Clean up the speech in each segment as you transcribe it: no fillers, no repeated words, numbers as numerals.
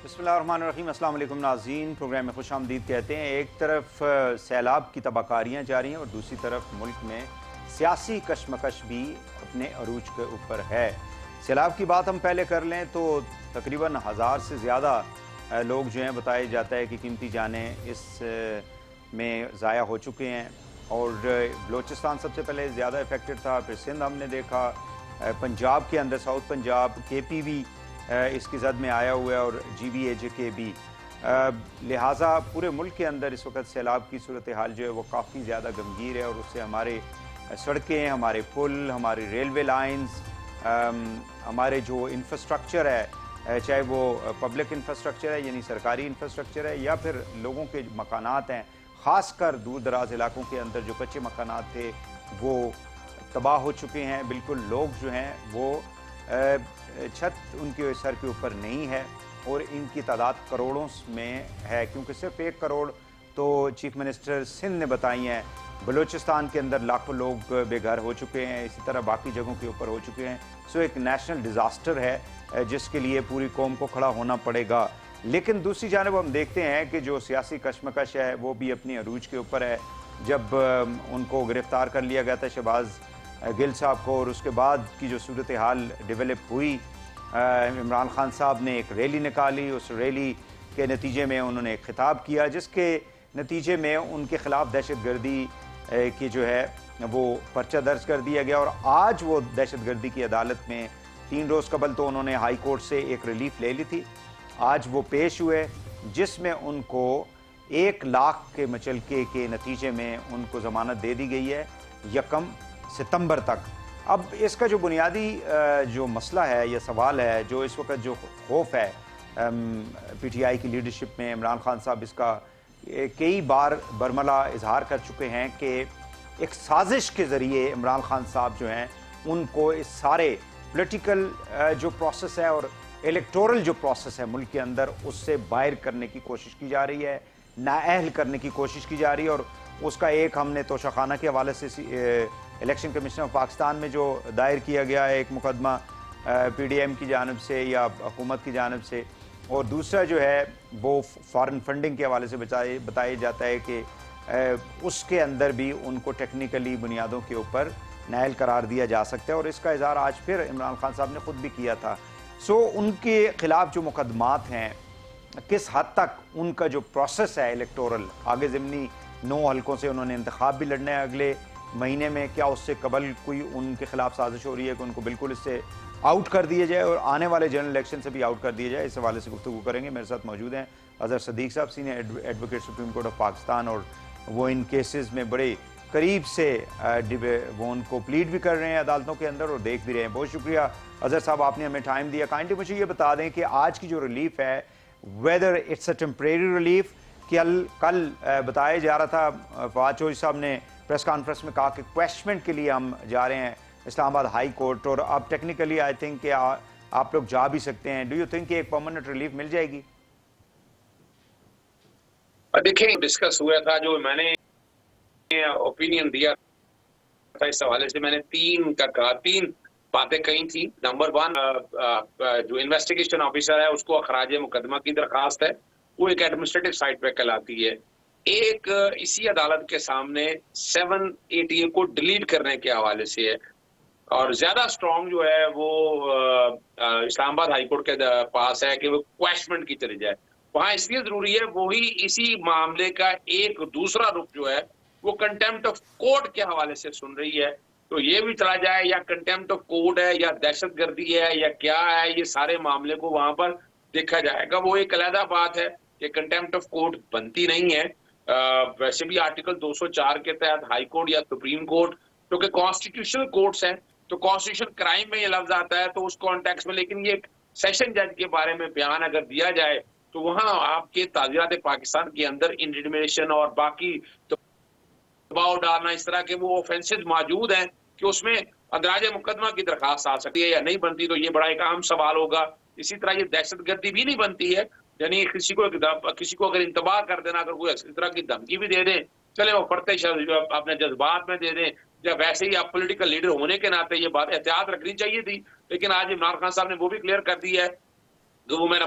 بسم اللہ الرحمن الرحیم۔ السلام علیکم ناظرین، پروگرام میں خوش آمدید کہتے ہیں۔ ایک طرف سیلاب کی تباہکاریاں جاری ہیں اور دوسری طرف ملک میں سیاسی کشمکش بھی اپنے عروج کے اوپر ہے۔ سیلاب کی بات ہم پہلے کر لیں تو تقریباً 1000 سے زیادہ لوگ جو ہیں بتایا جاتا ہے کہ قیمتی جانیں اس میں ضائع ہو چکے ہیں، اور بلوچستان سب سے پہلے زیادہ افیکٹڈ تھا، پھر سندھ ہم نے دیکھا، پنجاب کے اندر ساؤتھ پنجاب کے پی بھی اس کی زد میں آیا ہوا ہے، اور جی بی اے جے کے بھی۔ لہٰذا پورے ملک کے اندر اس وقت سیلاب کی صورتحال جو ہے وہ کافی زیادہ گمگیر ہے، اور اس سے ہمارے سڑکیں، ہمارے پل، ہماری ریلوے لائنز، ہمارے جو انفراسٹرکچر ہے، چاہے وہ پبلک انفراسٹرکچر ہے یعنی سرکاری انفراسٹرکچر ہے، یا پھر لوگوں کے مکانات ہیں، خاص کر دور دراز علاقوں کے اندر جو کچے مکانات تھے وہ تباہ ہو چکے ہیں۔ بالکل لوگ جو ہیں وہ چھت ان کے سر کے اوپر نہیں ہے، اور ان کی تعداد کروڑوں میں ہے، کیونکہ صرف 1 کروڑ تو چیف منسٹر سندھ نے بتائی ہیں۔ بلوچستان کے اندر لاکھوں لوگ بے گھر ہو چکے ہیں، اسی طرح باقی جگہوں کے اوپر ہو چکے ہیں۔ سو ایک نیشنل ڈیزاسٹر ہے جس کے لیے پوری قوم کو کھڑا ہونا پڑے گا۔ لیکن دوسری جانب ہم دیکھتے ہیں کہ جو سیاسی کشمکش ہے وہ بھی اپنی عروج کے اوپر ہے۔ جب ان کو گرفتار کر لیا گیا تھا شہباز گل صاحب کو، اور اس کے بعد کی جو صورتحال ڈیولپ ہوئی، عمران خان صاحب نے ایک ریلی نکالی، اس ریلی کے نتیجے میں انہوں نے ایک خطاب کیا جس کے نتیجے میں ان کے خلاف دہشت گردی کی جو ہے وہ پرچہ درج کر دیا گیا، اور آج وہ دہشت گردی کی عدالت میں 3 روز قبل تو انہوں نے ہائی کورٹ سے ایک ریلیف لے لی تھی، آج وہ پیش ہوئے جس میں ان کو 1 لاکھ کے مچلکے کے نتیجے میں ان کو ضمانت دے دی گئی ہے 1 ستمبر تک۔ اب اس کا جو بنیادی جو مسئلہ ہے یا سوال ہے، جو اس وقت جو خوف ہے پی ٹی آئی کی لیڈرشپ میں، عمران خان صاحب اس کا کئی بار برملا اظہار کر چکے ہیں کہ ایک سازش کے ذریعے عمران خان صاحب جو ہیں ان کو اس سارے پولیٹیکل جو پروسیس ہے اور الیکٹورل جو پروسیس ہے ملک کے اندر، اس سے باہر کرنے کی کوشش کی جا رہی ہے، نااہل کرنے کی کوشش کی جا رہی ہے۔ اور اس کا ایک ہم نے توشہ خانہ کے حوالے سے الیکشن کمیشن آف پاکستان میں جو دائر کیا گیا ہے ایک مقدمہ پی ڈی ایم کی جانب سے یا حکومت کی جانب سے، اور دوسرا جو ہے وہ فارن فنڈنگ کے حوالے سے بتایا جاتا ہے کہ اس کے اندر بھی ان کو ٹیکنیکلی بنیادوں کے اوپر نااہل قرار دیا جا سکتا ہے، اور اس کا اظہار آج پھر عمران خان صاحب نے خود بھی کیا تھا۔ سو ان کے خلاف جو مقدمات ہیں، کس حد تک ان کا جو پروسیس ہے الیکٹورل، آگے ضمنی 9 حلقوں سے انہوں نے انتخاب بھی لڑنا ہے اگلے مہینے میں، کیا اس سے قبل کوئی ان کے خلاف سازش ہو رہی ہے کہ ان کو بالکل اس سے آؤٹ کر دیا جائے اور آنے والے جنرل الیکشن سے بھی آؤٹ کر دیا جائے؟ اس حوالے سے گفتگو کریں گے۔ میرے ساتھ موجود ہیں اظہر صدیق صاحب، senior advocate supreme court of Pakistan, اور وہ ان کیسز میں بڑے قریب سے وہ ان کو پلیڈ بھی کر رہے ہیں عدالتوں کے اندر اور دیکھ بھی رہے ہیں۔ بہت شکریہ اظہر صاحب، آپ نے ہمیں ٹائم دیا۔ کائنڈلی مجھے یہ بتا دیں کہ آج کی جو ریلیف ہے whether it's a temporary relief, کل بتایا جا رہا تھا، فواد چوہدری صاحب نے پریس کانفرنس میں کہا کہ کویسچمنٹ کے لیے ہم جا رہے ہیں اسلام آباد ہائی کورٹ، اور اب ٹیکنیکلی آئی تھنک کہ آپ لوگ جا بھی سکتے ہیں۔ ڈو یو تھنک کہ ایک پرماننٹ ریلیف مل جائے گی؟ دیکھیں، ڈسکس ہوا تھا، جو میں نے اوپینین دیا تھا اس حوالے سے، میں نے 3 باتیں کہی تھی۔ نمبر 1، جو انویسٹیگیشن آفیسر ہے اس کو اخراج مقدمہ کی درخواست ہے، وہ ایک ایڈمنسٹریٹو سائٹ پہ کہلاتی ہے۔ ایک اسی عدالت کے سامنے 780 کو ڈیلیٹ کرنے کے حوالے سے ہے، اور زیادہ سٹرونگ جو ہے وہ اسلام آباد ہائی کورٹ کے پاس ہے کہ وہ کویسچمنٹ کی چلی جائے۔ وہاں اس لیے ضروری ہے، وہی اسی معاملے کا ایک دوسرا رخ جو ہے وہ کنٹیمپٹ آف کورٹ کے حوالے سے سن رہی ہے، تو یہ بھی چلا جائے یا کنٹیمپٹ آف کورٹ ہے یا دہشت گردی ہے یا کیا ہے، یہ سارے معاملے کو وہاں پر دیکھا جائے گا۔ وہ ایک علیحدہ بات ہے کہ کنٹیمپٹ آف کورٹ بنتی نہیں ہے، ویسے بھی آرٹیکل 204 کے تحت ہائی کورٹ یا سپریم کورٹ، کیونکہ کانسٹیٹیوشنل کورٹس ہیں تو کانسٹیٹیوشن کرائم میں یہ لفظ آتا ہے تو اس کانٹیکس میں، لیکن یہ ایک سیشن جج کے بارے میں بیان اگر دیا جائے تو وہاں آپ کے تعزیرات پاکستان کے اندر انٹیمیڈیشن اور باقی دباؤ ڈالنا، اس طرح کے وہ اوفینسز موجود ہیں کہ اس میں اندراج مقدمہ کی درخواست آ سکتی ہے یا نہیں بنتی، تو یہ بڑا ایک اہم سوال ہوگا۔ اسی طرح یہ دہشت گردی بھی نہیں بنتی ہے، یعنی کسی کو اگر انتباہ کر دینا، اگر کوئی اس طرح کی دھمکی بھی دے دیں، چلے وہ پڑھتے اپنے جذبات میں دے دیں، یا ویسے ہی آپ پولیٹیکل لیڈر ہونے کے ناطے یہ بات احتیاط رکھنی چاہیے تھی، لیکن آج عمران خان صاحب نے وہ بھی کلیئر کر دی ہے کہ وہ میرا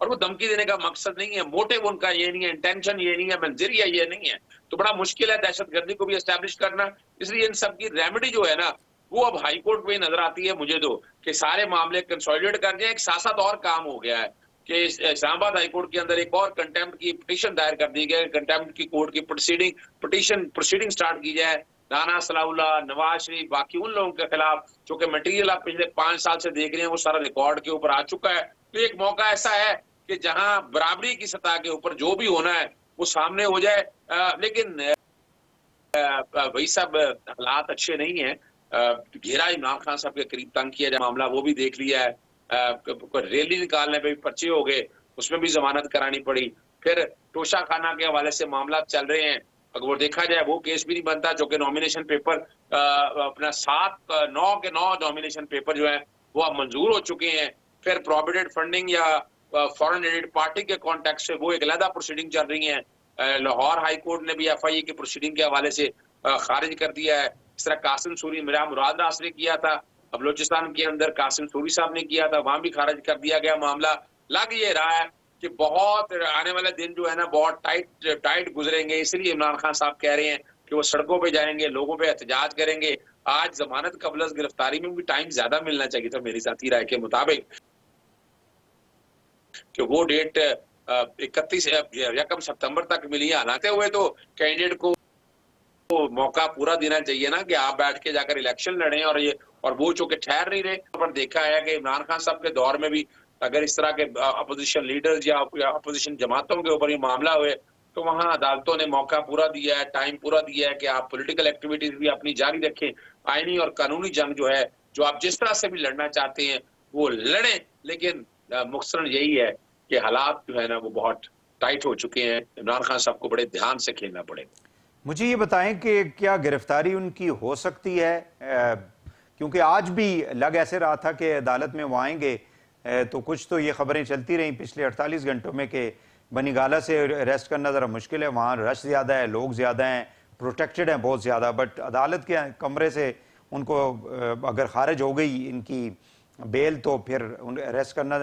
اور وہ دھمکی دینے کا مقصد نہیں ہے, موٹیو ان کا یہ نہیں ہے, انٹینشن یہ نہیں ہے, منظریہ یہ نہیں ہے, تو بڑا مشکل ہے دہشت گردی کو بھی اسٹیبلش کرنا. اس لیے ان سب کی ریمیڈی جو ہے نا وہ اب ہائی کورٹ میں نظر آتی ہے مجھے تو, کہ سارے معاملے کنسولیڈیٹ کر دیں. ایک ساتھ ساتھ اور کام ہو گیا ہے کہ اسلام آباد ہائی کورٹ کے اندر ایک اور کنٹیمپٹ کی پٹیشن دائر کر دی گئی, کنٹیمپٹ کی کورٹ کی پروسیڈنگ سٹارٹ کی جائے رانا صلاح اللہ, نواز شریف, باقی ان لوگوں کے خلاف جو کہ مٹیریل آپ پچھلے 5 سال سے دیکھ رہے ہیں وہ سارا ریکارڈ کے اوپر آ چکا ہے. تو ایک موقع ایسا ہے کہ جہاں برابری کی سطح کے اوپر جو بھی ہونا ہے وہ سامنے ہو جائے. لیکن وہی سب حالات اچھے نہیں ہیں. گھیرا عمران خان صاحب کے قریب تنگ کیا جائے معاملہ وہ بھی دیکھ لیا ہے. ریلی نکالنے پہ بھی پرچے ہو گئے, اس میں بھی ضمانت کرانی پڑی. پھر توشہ خانہ کے حوالے سے معاملات چل رہے ہیں, اگر وہ دیکھا جائے وہ کیس بھی نہیں بنتا, جو کہ نامینیشن پیپر اپنا 9 کے 9 نامینیشن پیپر جو ہیں وہ اب منظور ہو چکے ہیں. پھر پروویڈنٹ فنڈنگ یا فورن ایڈڈ پارٹی کے کانٹیکٹ سے وہ ایک علیحدہ پروسیڈنگ چل رہی ہیں. لاہور ہائی کورٹ نے بھی ایف آئی اے کی پروسیڈنگ کے حوالے سے خارج کر دیا ہے. اس طرح قاسم سوری, میرا مراد راس نے کیا تھا, اب بلوچستان کے اندر قاسم سوری صاحب نے کیا تھا, وہاں بھی خارج کر دیا گیا معاملہ. لگ یہ رہا ہے کہ بہت آنے والے دن جو ہے نا بہت ٹائٹ گزریں گے. اس لیے عمران خان صاحب کہہ رہے ہیں کہ وہ سڑکوں پہ جائیں گے, لوگوں پہ احتجاج کریں گے. آج ضمانت قبل از گرفتاری میں بھی ٹائم زیادہ ملنا چاہیے تھا میری ذاتی رائے کے مطابق, کہ وہ ڈیٹ 1 ستمبر تک ملی. آتے ہوئے تو کینڈیڈیٹ کو موقع پورا دینا چاہیے نا کہ آپ بیٹھ کے جا کر الیکشن لڑیں. اور وہ چونکہ ٹھہر نہیں رہے, پر دیکھا ہے کہ عمران خان صاحب کے دور میں بھی اگر اس طرح کے اپوزیشن لیڈرز یا اپوزیشن جماعتوں کے اوپر یہ معاملہ ہوئے تو وہاں عدالتوں نے موقع پورا دیا ہے, ٹائم پورا دیا ہے کہ آپ پولیٹیکل ایکٹیویٹیز بھی اپنی جاری رکھیں. آئینی اور قانونی جنگ جو ہے جو آپ جس طرح سے بھی لڑنا چاہتے ہیں وہ لڑیں. لیکن مختصراً یہی ہے کہ حالات جو ہے نا وہ بہت ٹائٹ ہو چکے ہیں. عمران خان صاحب کو بڑے دھیان سے کھیلنا پڑے. مجھے یہ بتائیں کہ کیا گرفتاری ان کی ہو سکتی ہے؟ کیونکہ آج بھی لگ ایسے رہا تھا کہ عدالت میں وہ آئیں گے, تو کچھ تو یہ خبریں چلتی رہیں پچھلے 48 گھنٹوں میں کہ بنی گالہ سے اریسٹ کرنا ذرا مشکل ہے, وہاں رش زیادہ ہے, لوگ زیادہ ہیں, پروٹیکٹڈ ہیں بہت زیادہ. بٹ عدالت کے کمرے سے ان کو اگر خارج ہو گئی ان کی بیل تو پھر اریسٹ کرنا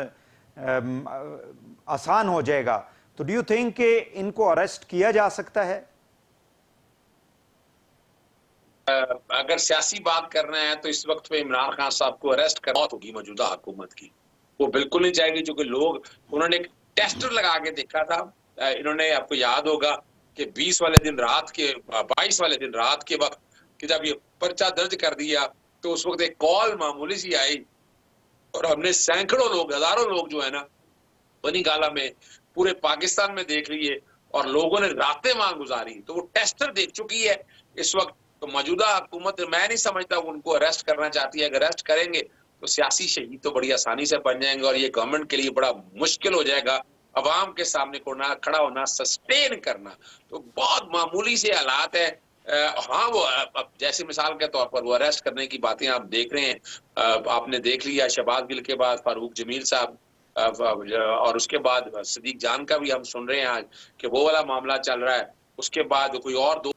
آسان ہو جائے گا. تو ڈو یو تھنک کہ ان کو اریسٹ کیا جا سکتا ہے؟ اگر سیاسی بات کرنا ہے تو اس وقت پہ عمران خان صاحب کو اریسٹ کرنا ہوگی موجودہ حکومت کی. وہ بالکل نہیں چاہے گی, چونکہ لوگ انہوں نے ایک ٹیسٹر لگا کے دیکھا تھا. انہوں نے, آپ کو یاد ہوگا کہ 22 والے دن رات کے وقت کہ جب یہ پرچہ درج کر دیا تو اس وقت ایک کال معمولی سی آئی اور ہم نے سینکڑوں لوگ, ہزاروں لوگ جو ہے نا بنی گالہ میں پورے پاکستان میں دیکھ لیے اور لوگوں نے راتیں وہاں گزاری. تو وہ ٹیسٹر دیکھ چکی ہے اس وقت. تو موجودہ حکومت میں نہیں سمجھتا ان کو اریسٹ کرنا چاہتی ہے. اگر اریسٹ کریں گے تو سیاسی شہید تو بڑی آسانی سے بن جائیں گے اور یہ گورنمنٹ کے لیے بڑا مشکل ہو جائے گا عوام کے سامنے کھڑا ہونا, سسٹین کرنا. تو بہت معمولی سے حالات ہیں. ہاں وہ جیسے مثال کے طور پر وہ اریسٹ کرنے کی باتیں آپ دیکھ رہے ہیں. آپ نے دیکھ لیا شہباز گل کے بعد فاروق جمیل صاحب, اور اس کے بعد صدیق جان کا بھی ہم سن رہے ہیں آج کہ وہ والا معاملہ چل رہا ہے. اس کے بعد کوئی اور دو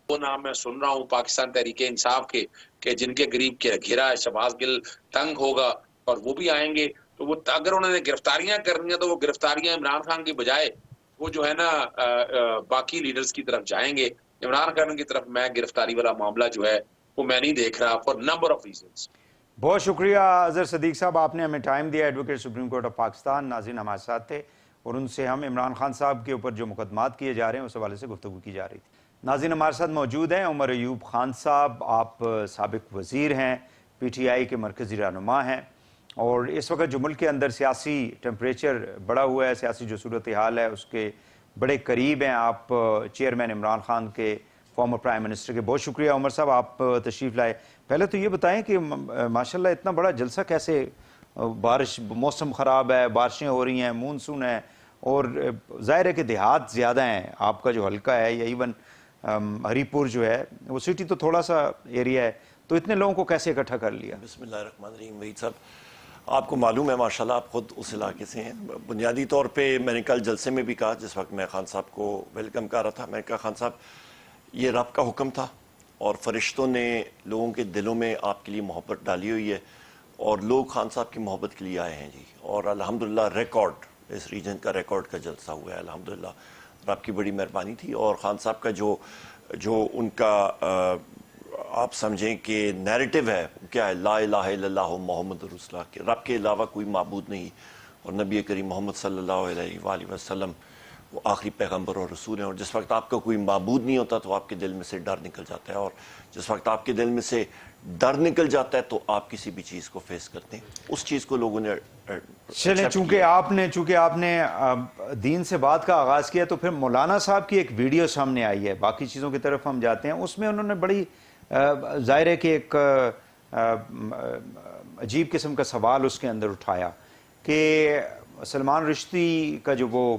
نام میں سن رہا ہوں پاکستان تحریک انصاف کے کہ جن کے قریب گھرا ہے شہباز گل تنگ ہوگا اور وہ بھی آئیں گے. تو وہ اگر انہوں نے گرفتاریاں کرنی ہیں تو وہ گرفتاریاں عمران خان کی بجائے وہ جو ہے نا باقی لیڈرز کی طرف جائیں گے. عمران خان کی طرف میں گرفتاری والا معاملہ جو ہے وہ میں نہیں دیکھ رہا فار نمبر آف ریزنز. بہت شکریہ اظہر صدیق صاحب, آپ نے ہمیں ٹائم دیا. Advocate supreme court of Pakistan ناظرین ہمارے ساتھ تھے اور ان سے ہم عمران خان صاحب کے اوپر جو مقدمات کیے جا رہے ہیں اس حوالے سے گفتگو کی جا رہی تھی. ناظرین ہمارے ساتھ موجود ہیں عمر ایوب خان صاحب. آپ سابق وزیر ہیں, پی ٹی آئی کے مرکزی رہنما ہیں, اور اس وقت جو ملک کے اندر سیاسی ٹیمپریچر بڑا ہوا ہے, سیاسی جو صورتحال ہے اس کے بڑے قریب ہیں آپ چیئرمین عمران خان کے, فارمر پرائم منسٹر کے. بہت شکریہ عمر صاحب آپ تشریف لائے. پہلے تو یہ بتائیں کہ ماشاءاللہ اتنا بڑا جلسہ کیسے, بارش, موسم خراب ہے, بارشیں ہو رہی ہیں, مونسون ہے, اور ظاہر ہے کہ دیہات زیادہ ہیں. آپ کا جو حلقہ ہے یا ایون ہری پور جو ہے وہ سٹی تو تھوڑا سا ایریا ہے, تو اتنے لوگوں کو کیسے اکٹھا کر لیا؟ بسم اللہ الرحمن الرحیم. وحید صاحب آپ کو معلوم ہے ماشاءاللہ آپ خود اس علاقے سے ہیں. بنیادی طور پہ میں نے کل جلسے میں بھی کہا, جس وقت میں خان صاحب کو ویلکم کر رہا تھا, میں نے کہا خان صاحب یہ رب کا حکم تھا اور فرشتوں نے لوگوں کے دلوں میں آپ کے لیے محبت ڈالی ہوئی ہے اور لوگ خان صاحب کی محبت کے لیے آئے ہیں جی. اور الحمدللہ ریکارڈ اس ریجن کا ریکارڈ کا جلسہ ہوا ہے الحمدللہ، رب کی بڑی مہربانی تھی۔ اور خان صاحب کا جو ان کا آپ سمجھیں کہ نیریٹو ہے کیا ہے، لا الہ الا اللہ محمد رسول اللہ، کہ رب کے علاوہ کوئی معبود نہیں اور نبی کریم محمد صلی اللہ علیہ وآلہ وسلم وہ آخری پیغمبر اور رسول ہیں۔ اور جس وقت آپ کا کوئی معبود نہیں ہوتا تو آپ کے دل میں سے ڈر نکل جاتا ہے، اور جس وقت آپ کے دل میں سے ڈر نکل جاتا ہے تو آپ کسی بھی چیز کو فیس کرتے ہیں۔ اس چیز کو لوگوں نے چلیں، چونکہ آپ نے دین سے بات کا آغاز کیا تو پھر مولانا صاحب کی ایک ویڈیو سامنے آئی ہے، باقی چیزوں کی طرف ہم جاتے ہیں۔ اس میں انہوں نے بڑی ظاہر ہے کہ ایک عجیب قسم کا سوال اس کے اندر اٹھایا کہ سلمان رشدی کا جو وہ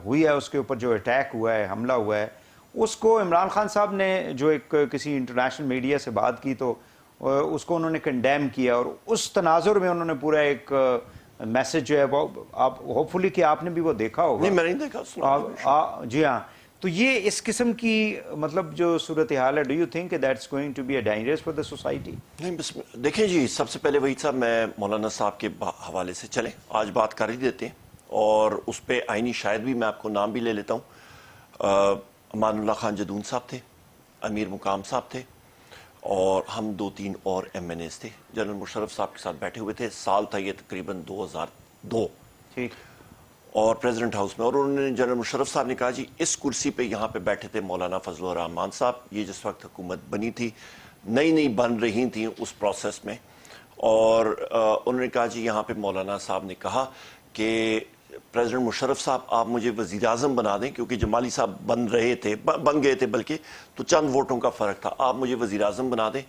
ہوئی ہے، اس کے اوپر جو اٹیک ہوا ہے، حملہ ہوا ہے، اس کو عمران خان صاحب نے جو ایک کسی انٹرنیشنل میڈیا سے بات کی تو اس کو انہوں نے کنڈیم کیا، اور اس تناظر میں انہوں نے پورا ایک میسج جو ہے وہ آپ ہوپ فلی کہ آپ نے بھی وہ دیکھا ہوگا۔ نہیں، میں نہیں دیکھا۔ جی ہاں، تو یہ اس قسم کی مطلب جو صورتحال ہے، do you think that's going to be a dangerous for the society? نہیں، بس دیکھیں جی، سب سے پہلے وہی صاحب میں مولانا صاحب کے حوالے سے چلیں آج بات کر ہی دیتے ہیں، اور اس پہ آئینی شاہد بھی میں آپ کو نام بھی لے لیتا ہوں۔ امان اللہ خان جدون صاحب تھے، امیر مقام صاحب تھے، اور ہم 2-3 اور ایم این ایز تھے، جنرل مشرف صاحب کے ساتھ بیٹھے ہوئے تھے۔ سال تھا یہ تقریباً 2002، ٹھیک، اور پریزیڈنٹ ہاؤس میں، اور انہوں نے جنرل مشرف صاحب نے کہا جی اس کرسی پہ یہاں پہ بیٹھے تھے مولانا فضل الرحمان صاحب، یہ جس وقت حکومت بنی تھی، نئی بن رہی تھیں اس پروسیس میں، اور انہوں نے کہا جی یہاں پہ مولانا صاحب نے کہا کہ پریزیڈنٹ مشرف صاحب آپ مجھے وزیر اعظم بنا دیں، کیونکہ جمالی صاحب بن گئے تھے بلکہ، تو چند ووٹوں کا فرق تھا، آپ مجھے وزیر اعظم بنا دیں۔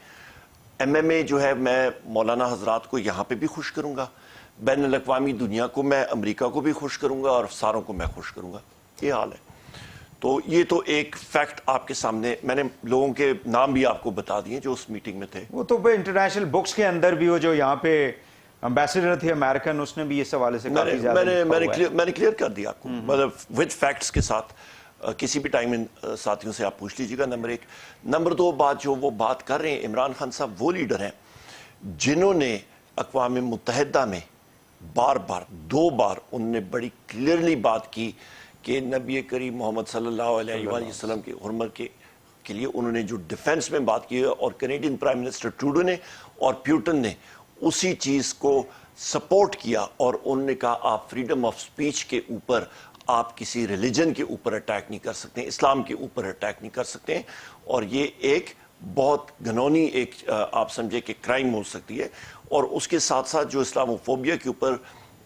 ایم ایم اے جو ہے میں مولانا حضرات کو یہاں پہ بھی خوش کروں گا، بین الاقوامی دنیا کو میں امریکہ کو بھی خوش کروں گا، اور ساروں کو میں خوش کروں گا۔ یہ حال ہے۔ تو یہ تو ایک فیکٹ آپ کے سامنے، میں نے لوگوں کے نام بھی آپ کو بتا دیے جو اس میٹنگ میں تھے۔ وہ تو انٹرنیشنل بکس کے اندر بھی وہ جو یہاں پہ امبیسڈر تھے امریکن، اس نے بھی اس حوالے سے کافی زیادہ میں نے کلیئر کر دیا آپ کو، مطلب وتھ فیکٹس کے ساتھ۔ کسی بھی ٹائم ان ساتھیوں سے آپ پوچھ لیجیے گا۔ نمبر 1۔ نمبر 2 بات جو وہ بات کر رہے ہیں، عمران خان صاحب وہ لیڈر ہیں جنہوں نے اقوام متحدہ میں بار 2 بار انہوں نے بڑی کلیئرلی بات کی کہ نبی کریم محمد صلی اللہ علیہ وآلہ وسلم کی حرمت کے لیے انہوں نے جو ڈیفنس میں بات کی ہے، اور کینیڈین پرائم منسٹر ٹروڈو نے اور پیوٹن نے اسی چیز کو سپورٹ کیا، اور انہوں نے کہا آپ فریڈم آف سپیچ کے اوپر آپ کسی ریلیجن کے اوپر اٹیک نہیں کر سکتے، اسلام کے اوپر اٹیک نہیں کر سکتے، اور یہ ایک بہت گھنونی ایک آپ سمجھے کہ کرائم ہو سکتی ہے۔ اور اس کے ساتھ ساتھ جو اسلاموفوبیا کے اوپر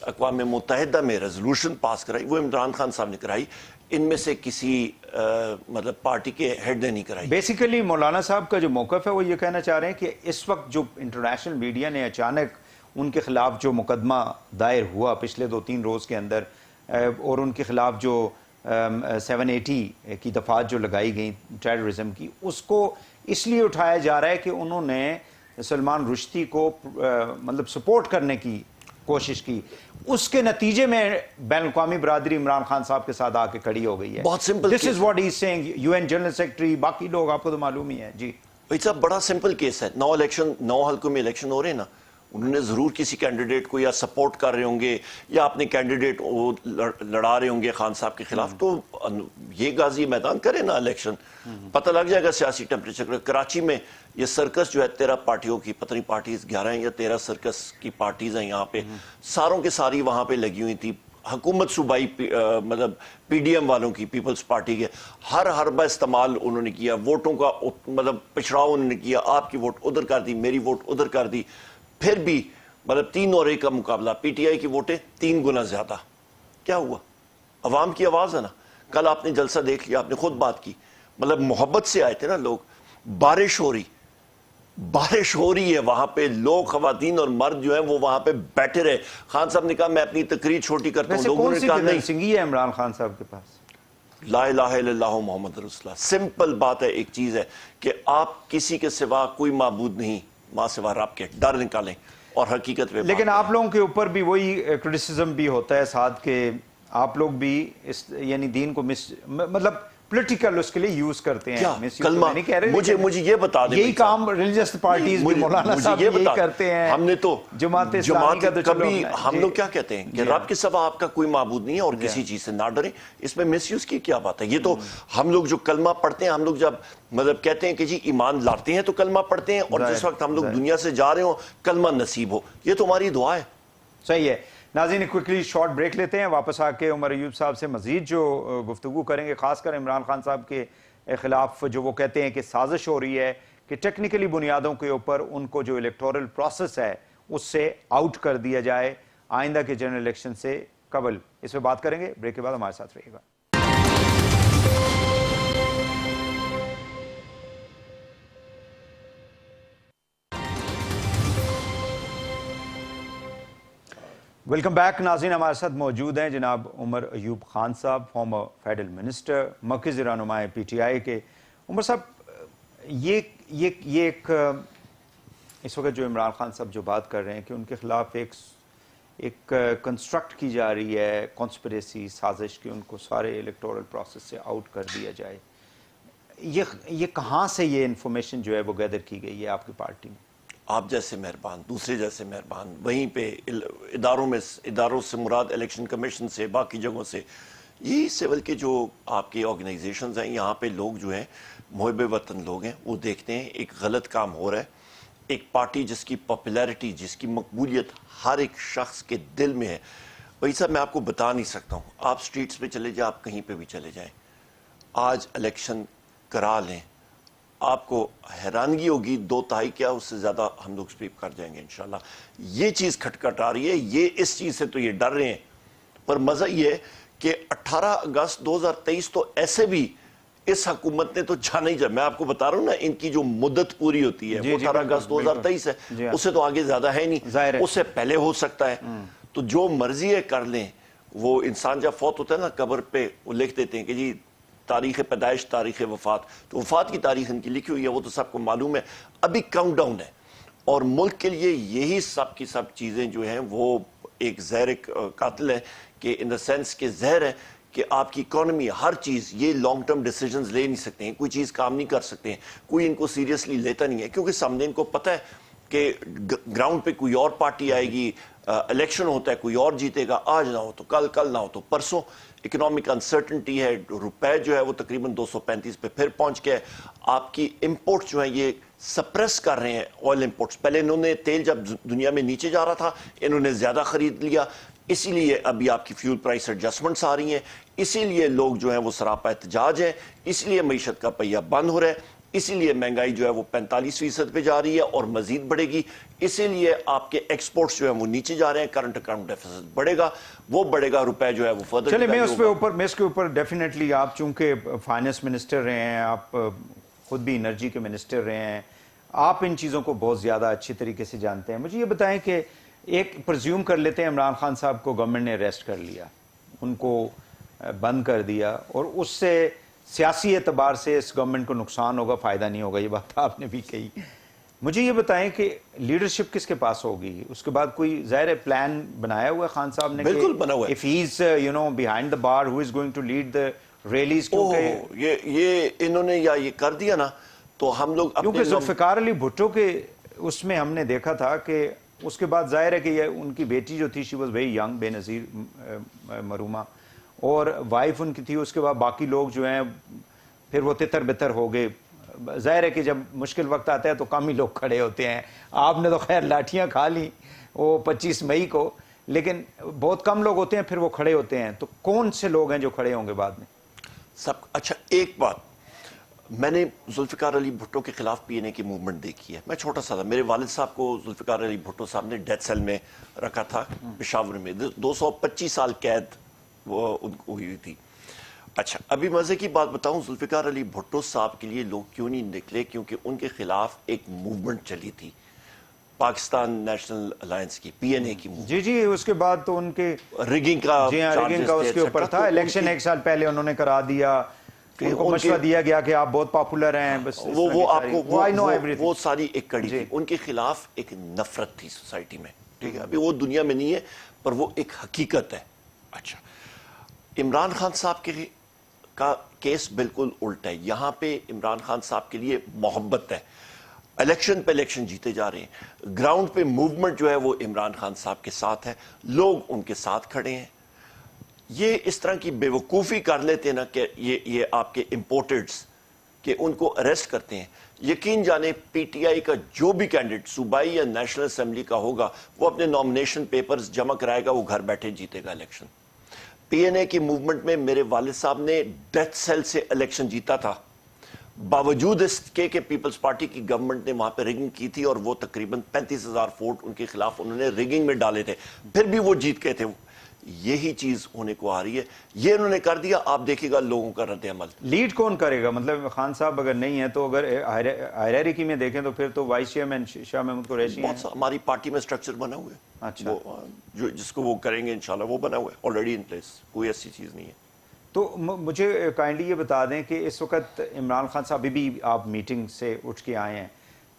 اقوام متحدہ میں ریزولوشن پاس کرائی، وہ عمران خان صاحب نے کرائی، ان میں سے کسی مطلب پارٹی کے ہیڈ نے نہیں کرائی۔ بیسیکلی مولانا صاحب کا جو موقف ہے وہ یہ کہنا چاہ رہے ہیں کہ اس وقت جو انٹرنیشنل میڈیا نے اچانک ان کے خلاف جو مقدمہ دائر ہوا پچھلے 2-3 روز کے اندر، اور ان کے خلاف جو 780 کی دفعات جو لگائی گئیں ٹیررزم کی، اس کو اس لیے اٹھایا جا رہا ہے کہ انہوں نے سلمان رشدی کو مطلب سپورٹ کرنے کی کوشش کی، اس کے نتیجے میں بین الاقوامی برادری عمران خان صاحب کے ساتھ آ کے کھڑی ہو گئی ہے۔ بہت simple, this is what he is saying, U N general secretary, باقی لوگ آپ کو تو معلوم ہی ہے۔ جی بھائی صاحب، بڑا سمپل کیس ہے۔ 9 حلقوں میں الیکشن ہو رہے ہیں نا، انہوں نے ضرور کسی کینڈیڈیٹ کو یا سپورٹ کر رہے ہوں گے، یا اپنے کینڈیڈیٹ لڑا رہے ہوں گے خان صاحب کے خلاف، تو یہ غازی میدان کرے نا الیکشن، پتہ لگ جائے گا سیاسی ٹیمپریچر۔ کراچی میں یہ سرکس جو ہے 13 پارٹیوں کی، پتہ نہیں پارٹیز 11 ہیں یا 13 سرکس کی پارٹیز ہیں یہاں پہ، ساروں کے ساری وہاں پہ لگی ہوئی تھی۔ حکومت صوبائی مطلب پی ڈی ایم والوں کی، پیپلز پارٹی کے، ہر حربہ استعمال انہوں نے کیا، ووٹوں کا مطلب پچھڑاؤ انہوں نے کیا، آپ کی ووٹ ادھر کر دی، میری ووٹ ادھر کر دی، پھر بھی مطلب 3 اور 1 کا مقابلہ، پی ٹی آئی کی ووٹیں 3 گنا زیادہ۔ کیا ہوا؟ عوام کی آواز ہے نا۔ کل آپ نے جلسہ دیکھ لیا، آپ نے خود بات کی، مطلب محبت سے آئے تھے نا لوگ۔ بارش ہو رہی ہے وہاں پہ، لوگ خواتین اور مرد جو ہیں وہ وہاں پہ بیٹھے رہے۔ خان صاحب نے کہا میں اپنی تقریر چھوٹی کرتا ہوں، لوگوں نے کہا نہیں۔ سنگھی ہے عمران خان صاحب کے پاس؟ لا الہ الا اللہ محمد رسول اللہ۔ سمپل بات ہے، ایک چیز ہے کہ آپ کسی کے سوا کوئی معبود نہیں، ماں سوا رب کے، ڈر نکالیں اور حقیقت پہ۔ لیکن آپ لوگوں کے اوپر بھی وہی کرٹیسزم بھی ہوتا ہے ساتھ، کہ آپ لوگ بھی اس یعنی دین کو مطلب پولیٹیکل اس کے لیے یوز کرتے ہیں. کلمہ مجھے یہ بتا دیں, یہی کام ریلیجس پارٹیز بھی مولانا صاحب یہی کرتے ہیں. ہم نے تو جماعت اسلامی کا تو کبھی ہم لوگ کیا کہتے ہیں کہ رب کے سوا آپ کا کوئی معبود نہیں ہے اور کسی چیز سے نہ ڈریں. اس میں مس یوز کی کیا بات ہے؟ یہ تو ہم لوگ جو کلمہ پڑھتے ہیں, ہم لوگ جب مطلب کہتے ہیں کہ جی ایمان لاتے ہیں تو کلمہ پڑھتے ہیں, اور جس وقت ہم لوگ دنیا سے جا رہے ہوں کلمہ نصیب ہو, یہ تو ہماری دعا ہے. صحیح ہے. ناظرین کوئکلی شارٹ بریک لیتے ہیں, واپس آ کے عمر ایوب صاحب سے مزید جو گفتگو کریں گے, خاص کر عمران خان صاحب کے خلاف جو وہ کہتے ہیں کہ سازش ہو رہی ہے کہ ٹیکنیکلی بنیادوں کے اوپر ان کو جو الیکٹورل پروسیس ہے اس سے آؤٹ کر دیا جائے آئندہ کے جنرل الیکشن سے قبل. اس پہ بات کریں گے, بریک کے بعد ہمارے ساتھ رہیے گا. ویلکم بیک ناظرین, ہمارے ساتھ موجود ہیں جناب عمر ایوب خان صاحب, فارمر فیڈرل منسٹر, مرکزی رہنمائے پی ٹی آئی کے. عمر صاحب, یہ ایک اس وقت جو عمران خان صاحب جو بات کر رہے ہیں کہ ان کے خلاف ایک کنسٹرکٹ کی جا رہی ہے کانسپریسی, سازش, کہ ان کو سارے الیکٹورل پروسیس سے آؤٹ کر دیا جائے, یہ کہاں سے یہ انفارمیشن جو ہے وہ گیدر کی گئی ہے آپ کی پارٹی میں؟ آپ جیسے مہربان, دوسرے جیسے مہربان, وہیں پہ اداروں سے مراد الیکشن کمیشن سے, باقی جگہوں سے, یہی سول کے جو آپ کے آرگنائزیشنز ہیں, یہاں پہ لوگ جو ہیں محب وطن لوگ ہیں, وہ دیکھتے ہیں ایک غلط کام ہو رہا ہے. ایک پارٹی جس کی پاپولیرٹی, جس کی مقبولیت ہر ایک شخص کے دل میں ہے. بھائی صاحب میں آپ کو بتا نہیں سکتا ہوں, آپ سٹریٹس پہ چلے جائیں, آپ کہیں پہ بھی چلے جائیں, آج الیکشن کرا لیں, آپ کو حیرانگی ہوگی 2/3 کیا اس سے زیادہ ہم لوگ سویپ کر جائیں گے انشاءاللہ. یہ چیز کھٹکھٹ آ رہی ہے, یہ اس چیز سے تو یہ ڈر رہے ہیں, پر مزہ یہ ہے کہ 18 اگست 2023 تو ایسے بھی اس حکومت نے تو جانا ہی جا. میں آپ کو بتا رہا ہوں نا, ان کی جو مدت پوری ہوتی ہے وہ 18 اگست 2023 ہے, اس سے تو آگے زیادہ ہے نہیں, اس سے پہلے ہو سکتا ہے. تو جو مرضی ہے کر لیں. وہ انسان جب فوت ہوتا ہے نا, قبر پہ وہ لکھ دیتے ہیں کہ جی تاریخ پیدائش, تاریخ وفات, تو وفات کی تاریخ ان کی لکھی ہوئی ہے, وہ تو سب کو معلوم ہے. ابھی کاؤنٹ ڈاؤن ہے, اور ملک کے لیے یہی سب کی سب چیزیں جو ہیں وہ ایک زہر قاتل ہے, کہ ان دا سینس کہ زہر ہے کہ آپ کی اکانومی, ہر چیز, یہ لانگ ٹرم ڈیسیجنز لے نہیں سکتے ہیں, کوئی چیز کام نہیں کر سکتے ہیں, کوئی ان کو سیریسلی لیتا نہیں ہے, کیونکہ سامنے ان کو پتہ ہے کہ گراؤنڈ پہ کوئی اور پارٹی آئے گی, الیکشن ہوتا ہے, کوئی اور جیتے گا, آج نہ ہو تو کل نہ ہو تو پرسوں. اکنامک انسرٹنٹی ہے, روپے جو ہے وہ تقریباً 235 پہ پھر پہنچ گئے. آپ کی امپورٹس جو ہیں یہ سپریس کر رہے ہیں, آئل امپورٹس. پہلے انہوں نے تیل جب دنیا میں نیچے جا رہا تھا انہوں نے زیادہ خرید لیا, اسی لیے ابھی آپ کی فیول پرائس ایڈجسٹمنٹس آ رہی ہیں, اسی لیے لوگ جو ہیں وہ سراپا احتجاج ہیں, اس لیے معیشت کا پہیہ بند ہو رہا ہے, اسی لیے مہنگائی جو ہے وہ 45% پہ جا رہی ہے اور مزید بڑھے گی, اسی لیے آپ کے ایکسپورٹس جو ہیں وہ نیچے جا رہے ہیں, کرنٹ اکاؤنٹ ڈیفیسٹ بڑھے گا, وہ بڑھے گا, روپے جو ہے وہ فردر. چلے میں اس کے اوپر ڈیفینیٹلی, آپ چونکہ فائنانس منسٹر رہے ہیں, آپ خود بھی انرجی کے منسٹر رہے ہیں, آپ ان چیزوں کو بہت زیادہ اچھی طریقے سے جانتے ہیں. مجھے یہ بتائیں کہ ایک پرزیوم کر لیتے ہیں عمران خان صاحب کو گورنمنٹ نے اریسٹ کر لیا, ان کو بند کر دیا, اور اس سے سیاسی اعتبار سے اس گورنمنٹ کو نقصان ہوگا, فائدہ نہیں ہوگا, یہ بات آپ نے بھی کہی. مجھے یہ بتائیں کہ لیڈرشپ کس کے پاس ہوگی اس کے بعد؟ کوئی ظاہر پلان بنایا ہوا ہے خان صاحب نے؟ بالکل بنا ہوا ہے. if he is behind the bar, who is going to lead the rallies? یہ انہوں نے یا یہ کر دیا نا, تو ہم لوگ کیونکہ ذوالفقار علی بھٹو کے اس میں ہم نے دیکھا تھا کہ اس کے بعد ظاہر ہے کہ یہ ان کی بیٹی جو تھی, شی واز ویری ینگ, بے نظیر مرومہ, اور وائف ان کی تھی. اس کے بعد باقی لوگ جو ہیں پھر وہ تتر بتر ہو گئے. ظاہر ہے کہ جب مشکل وقت آتا ہے تو کم ہی لوگ کھڑے ہوتے ہیں. آپ نے تو خیر لاٹھیاں کھا لیں وہ 25 مئی کو, لیکن بہت کم لوگ ہوتے ہیں پھر وہ کھڑے ہوتے ہیں. تو کون سے لوگ ہیں جو کھڑے ہوں گے بعد میں؟ سب. اچھا ایک بات, میں نے ذوالفقار علی بھٹو کے خلاف پی این اے کی موومنٹ دیکھی ہے. میں چھوٹا سا تھا, میرے والد صاحب کو ذوالفقار علی بھٹو صاحب نے ڈیتھ سیل میں رکھا تھا پشاور میں, 225 سال قید وہ ان کو ہوئی تھی. اچھا ابھی مزے کی بات بتاؤں, ذوالفقار علی بھٹو صاحب کے لیے لوگ کیوں نہیں نکلے؟ کیونکہ ان کے خلاف ایک موومنٹ چلی تھی, پاکستان نیشنل الائنس کی, پی این اے کی موومنٹ. جی اس کے بعد تو ان کے ریگنگ کا اس کے اوپر تھا. الیکشن ایک سال پہلے انہوں نے کرا دیا, ان کو مشورہ دیا گیا کہ آپ بہت پاپولر ہیں, بس وہ آپ کو وہ ساری ایک کڑی تھی. ان کے خلاف ایک نفرت تھی سوسائٹی میں, ٹھیک ہے, ابھی وہ دنیا میں نہیں ہے پر وہ ایک حقیقت ہے. اچھا عمران خان صاحب کے کا کیس بالکل الٹا ہے. یہاں پہ عمران خان صاحب کے لیے محبت ہے, الیکشن پہ الیکشن جیتے جا رہے ہیں, گراؤنڈ پہ موومنٹ جو ہے وہ عمران خان صاحب کے ساتھ ہے, لوگ ان کے ساتھ کھڑے ہیں. یہ اس طرح کی بے وقوفی کر لیتے ہیں نا کہ یہ آپ کے امپورٹڈز کہ ان کو اریسٹ کرتے ہیں. یقین جانے پی ٹی آئی کا جو بھی کینڈیڈیٹ صوبائی یا نیشنل اسمبلی کا ہوگا وہ اپنے نامنیشن پیپرز جمع کرائے گا, وہ گھر بیٹھے جیتے گا الیکشن. پی این اے کی موومنٹ میں میرے والد صاحب نے ڈیتھ سیل سے الیکشن جیتا تھا, باوجود اس کے کہ پیپلز پارٹی کی گورنمنٹ نے وہاں پہ ریگنگ کی تھی اور وہ تقریباً 35,000 ووٹ ان کے خلاف انہوں نے ریگنگ میں ڈالے تھے, پھر بھی وہ جیت گئے تھے. یہی چیز ہونے کو آ رہی ہے, یہ انہوں نے کر دیا. آپ دیکھیے گا لوگوں کا رد عمل. لیڈ کون کرے گا؟ مطلب خان صاحب اگر نہیں ہے تو اگر ہائرارکی میں دیکھیں تو پھر تو وائس چیئرمین شاہ محمود قریشی ہیں. ہماری پارٹی میں سٹرکچر بنا ہوا ہے, اچھا, جو جس کو وہ کریں گے انشاءاللہ وہ بنا ہوا ہے آلریڈی ان پلیس, کوئی ایسی چیز نہیں ہے. تو مجھے کائنڈلی یہ بتا دیں کہ اس وقت عمران خان صاحب بھی آپ میٹنگ سے اٹھ کے آئے ہیں,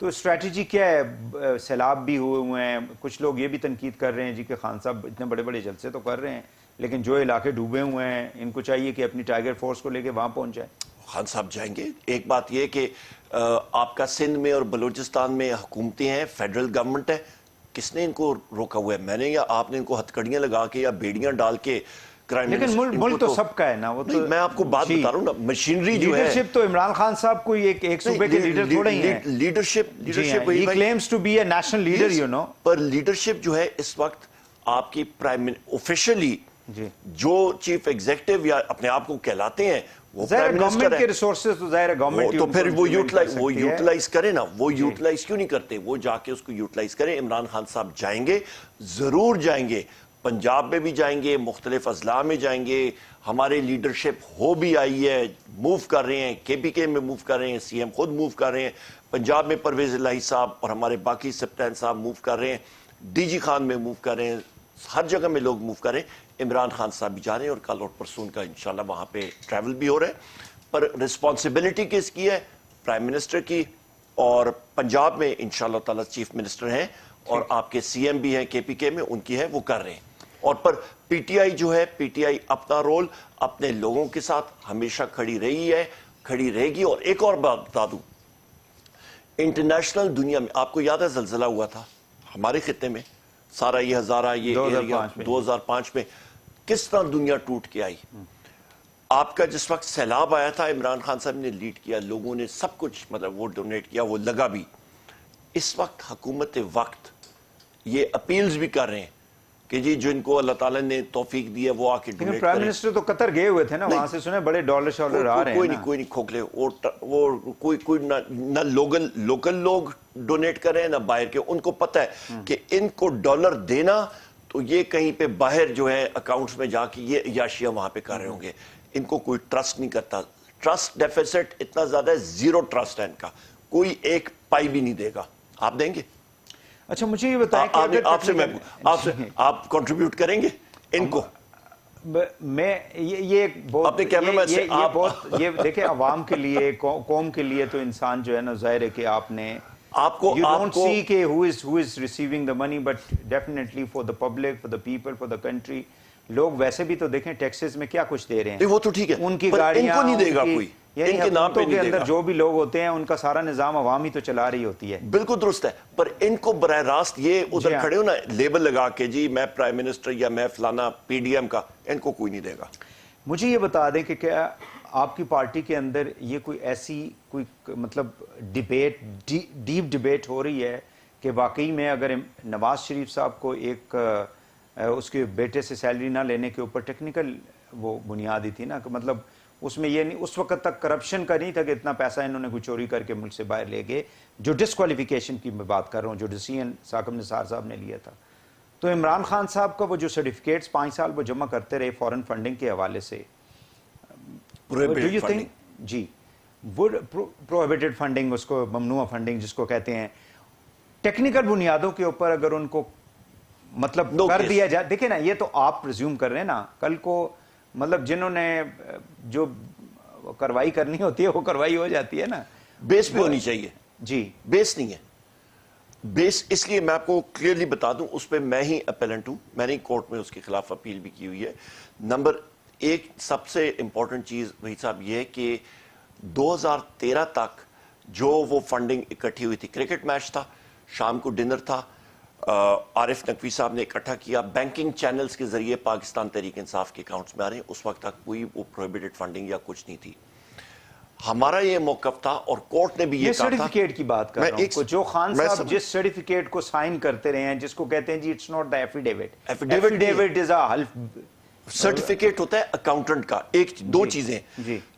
تو اسٹریٹجی کیا ہے؟ سیلاب بھی ہوئے ہیں, کچھ لوگ یہ بھی تنقید کر رہے ہیں جی کہ خان صاحب اتنے بڑے بڑے جلسے تو کر رہے ہیں لیکن جو علاقے ڈوبے ہوئے ہیں ان کو چاہیے کہ اپنی ٹائیگر فورس کو لے کے وہاں پہنچ جائیں. خان صاحب جائیں گے. ایک بات یہ کہ آپ کا سندھ میں اور بلوچستان میں حکومتیں ہیں, فیڈرل گورنمنٹ ہے, کس نے ان کو روکا ہوا ہے؟ میں نے یا آپ نے ان کو ہتھکڑیاں لگا کے یا بیڑیاں ڈال کے لیکن ملک تو سب کا ہے نا. وہ تو میں آپ کو بات بتا رہا ہوں نا, مشینری جو ہے, لیڈرشپ تو عمران خان صاحب کوئی ایک صوبے کے لیڈر تھوڑے ہی ہیں. Leadership he claims to be a national leader, you know. Per leadership جو ہے اس وقت آپ کی آفیشلی جو چیف ایگزیکٹو یا اپنے آپ کو کہلاتے ہیں وہ پرائم منسٹر ہے. کے ریسورسز تو ظاہر ہے گورنمنٹ, تو پھر وہ یوٹیلائز کرے نا, وہ یوٹیلائز کیوں نہیں کرتے؟ وہ جا کے اس کو یوٹیلائز کریں. عمران خان صاحب جائیں گے, ضرور جائیں گے, پنجاب میں بھی جائیں گے, مختلف اضلاع میں جائیں گے. ہمارے لیڈرشپ ہو بھی آئی ہے, موو کر رہے ہیں, کے پی کے میں موو کر رہے ہیں, سی ایم خود موو کر رہے ہیں, پنجاب میں پرویز الہی صاحب اور ہمارے باقی سپتین صاحب موو کر رہے ہیں, ڈی جی خان میں موو کر رہے ہیں, ہر جگہ میں لوگ موو کر رہے ہیں. عمران خان صاحب بھی جا رہے ہیں اور کل اور پرسوں کا انشاءاللہ وہاں پہ ٹریول بھی ہو رہا ہے. پر رسپانسبلٹی کس کی ہے؟ پرائم منسٹر کی, اور پنجاب میں انشاءاللہ تعالی چیف منسٹر ہیں اور آپ کے سی ایم بھی ہیں کے پی کے میں, ان کی ہے, وہ کر رہے ہیں. اور پر پی ٹی آئی جو ہے, پی ٹی آئی اپنا رول اپنے لوگوں کے ساتھ ہمیشہ کھڑی رہی ہے, کھڑی رہے گی. اور ایک اور بات بتا دوں, انٹرنیشنل دنیا میں آپ کو یاد ہے زلزلہ ہوا تھا ہمارے خطے میں, سارا یہ ہزارہ یہ 2005 میں کس طرح دنیا ٹوٹ کے آئی. آپ کا جس وقت سیلاب آیا تھا عمران خان صاحب نے لیڈ کیا, لوگوں نے سب کچھ مطلب وہ ڈونیٹ کیا, وہ لگا بھی. اس وقت حکومت وقت یہ اپیلز بھی کر رہے ہیں کہ جی جو ان کو اللہ تعالیٰ نے توفیق دی ہے وہ آ کے ڈونیٹ کریں. پرائم منسٹر تو قطر گئے ہوئے تھے نا, وہاں سے سنے بڑے ڈالر شالر آ رہے ہیں. کوئی نہیں کھوکھلے, وہ کوئی نہ لوکل لوگ ڈونیٹ کریں نہ باہر کے. ان کو پتہ ہے کہ ان کو ڈالر دینا تو یہ کہیں پہ باہر جو ہے اکاؤنٹس میں جا کے یہ عیاشیاں وہاں پہ کر رہے ہوں گے. ان کو کوئی ٹرسٹ نہیں کرتا, ٹرسٹ ڈیفیسٹ اتنا زیادہ ہے, زیرو ٹرسٹ ہے ان کا, کوئی ایک پائی بھی نہیں دے گا. آپ دیں گے؟ اچھا مجھے یہ بتائیں کہ آپ کنٹریبیوٹ کریں گے ان کو؟ میں یہ بہت یہ دیکھیں عوام کے لیے, قوم کے لیے تو انسان جو ہے نا ظاہر ہے کہ آپ نے you don't see کہ who is receiving the money, but definitely for the public, for the people, for the country. لوگ ویسے بھی تو دیکھیں ٹیکسز میں کیا کچھ دے رہے ہیں. وہ تو ٹھیک ہے, ان کی گاڑیاں, ان کو نہیں دے گا کوئی, یعنی ان کے نام پہ نہیں دے گا. اندر جو بھی لوگ ہوتے ہیں ان کا سارا نظام عوام ہی تو چلا رہی ہوتی ہے. بالکل درست ہے, پر ان کو براہ راست یہ ادھر کھڑے ہو نا لیبل لگا کے جی میں پرائم منسٹر یا میں فلانا پی ڈی ایم کا, ان کو کوئی نہیں دے گا. مجھے یہ بتا دیں کہ کیا آپ کی پارٹی کے اندر یہ کوئی ایسی کوئی مطلب ڈیبیٹ, ڈیپ ڈیبیٹ ہو رہی ہے کہ واقعی میں اگر نواز شریف صاحب کو ایک اس کے بیٹے سے سیلری نہ لینے کے اوپر ٹیکنیکل وہ بنیادی تھی نا, کہ مطلب اس میں یہ نہیں, اس وقت تک کرپشن کا نہیں تھا کہ اتنا پیسہ انہوں نے کوئی چوری کر کے ملک سے باہر لے گئے, جو ڈسکوالیفیکیشن کی میں بات کر رہا ہوں, جو ڈیسیژن ثاقب نثار صاحب نے لیا تھا. تو عمران خان صاحب کا وہ جو سرٹیفکیٹس 5 سال وہ جمع کرتے رہے فورن فنڈنگ کے حوالے سے, جی وہ پروہیبٹڈ فنڈنگ, اس کو ممنوع فنڈنگ جس کو کہتے ہیں, ٹیکنیکل بنیادوں کے اوپر اگر ان کو مطلب کر دیا جائے, دیکھیں نا یہ تو آپ پرزیوم کر رہے ہیں نا, کل کو مطلب جنہوں نے جو کاروائی کرنی ہوتی ہے وہ کاروائی ہو جاتی ہے نا. بیس بھی ہونی چاہیے. جی بیس نہیں ہے, بیس اس لیے میں آپ کو کلیئرلی بتا دوں, اس پہ میں ہی اپیلنٹ ہوں, میں نے کورٹ میں اس کے خلاف اپیل بھی کی ہوئی ہے. نمبر ایک سب سے امپورٹنٹ چیز وحید صاحب یہ ہے کہ 2013 تک جو وہ فنڈنگ اکٹھی ہوئی تھی، کرکٹ میچ تھا، شام کو ڈنر تھا، عارف نقوی صاحب نے اکٹھا کیا، بینکنگ چینلز کے ذریعے پاکستان تحریک انصاف کے اکاؤنٹس میں آ رہے ہیں، اس وقت تک کوئی وہ پروہیبٹڈ فنڈنگ یا کچھ نہیں تھی. ہمارا یہ موقف تھا اور کورٹ نے بھی یہ کہا تھا. سرٹیفکیٹ کی بات کر رہا ہوں، جو خان صاحب جس سرٹیفکیٹ کو سائن کرتے رہے ہیں، جس کو کہتے ہیں جی it's not the affidavit, affidavit is a حلف. سرٹیفکیٹ ہوتا ہے اکاؤنٹنٹ کا. ایک دو چیزیں.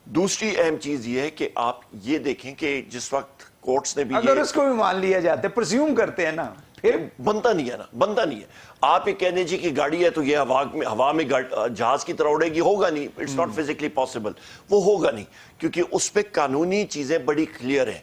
دوسری اہم چیز یہ ہے کہ آپ یہ دیکھیں کہ جس وقت کورٹس نے بھی اگر اس کو بھی مان لیا جاتا ہے، پرزیوم کرتے ہیں نا، پھر بنتا نہیں ہے نا، بنتا نہیں ہے. آپ یہ کہنے جی کہ گاڑی ہے تو یہ ہوا میں جہاز کی طرح اڑے گی، ہوگا نہیں. اٹس ناٹ فزیکلی پاسبل، وہ ہوگا نہیں، کیونکہ اس پہ قانونی چیزیں بڑی کلیئر ہیں.